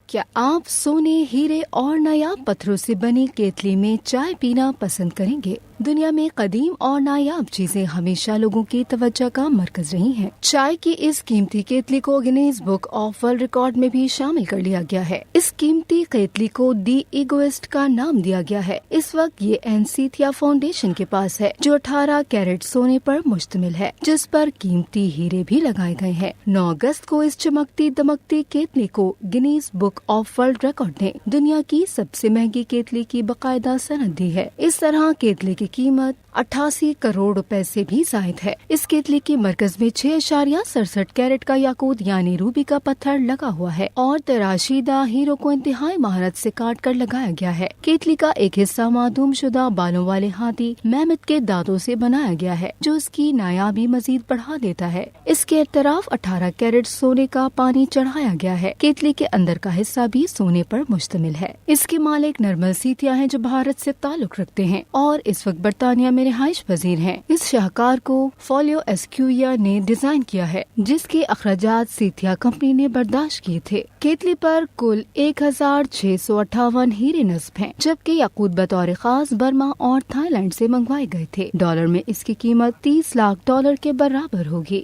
क्या आप सोने, हीरे और नायाब पत्थरों से बनी केतली में चाय पीना पसंद करेंगे? दुनिया में कदीम और नायाब चीजें हमेशा लोगों की तवज्जो का मरकज रही हैं। चाय की इस कीमती केतली को Guinness book of world record में भी शामिल कर लिया गया है। इस कीमती केतली को दी इगोइस्ट का नाम दिया गया है। इस वक्त ये एनसीथिया फाउंडेशन के पास है, जो 18 कैरेट सोने पर मुश्तमिल है, जिस पर कीमती हीरे भी लगाए गए हैं। 9 अगस्त को इस चमकती दमकती केतली को Guinness book of world record ने दुनिया की सबसे महंगी केतली की बाकायदा सनद दी है। इस तरह केतली की कीमत 88 करोड़ रुपए से भी जायद है। इस केतली के मरकज में 6.67 कैरेट का याकूत यानी रूबी का पत्थर लगा हुआ है और तराशीदा हीरो को इंतहाई महारत से काट कर लगाया गया है। केतली का एक हिस्सा मादूम शुदा बालों वाले हाथी मेहमत के दांतों से बनाया गया है, जो इसकी नायाबी मजीद बढ़ा देता है। इसके तरफ 18 कैरेट सोने का पानी चढ़ाया गया है। केतली के अंदर का हिस्सा भी सोने पर मुश्तमिल है। इसके मालिक नर्मल सीथिया हैं, जो भारत से ताल्लुक रखते हैं और इस वक्त बरतानिया में रिहाइश पजीर हैं। इस शाहकार को फोलियो एस्क्यूया ने डिजाइन किया है, जिसके अखराजात सीथिया कंपनी ने बर्दाश्त किए थे। केतली पर कुल 1658 हीरे नस्ब हैं, जबकि याकूत बतौर खास बर्मा और थाईलैंड से मंगवाए गए थे। डॉलर में इसकी कीमत $30 लाख के बराबर होगी।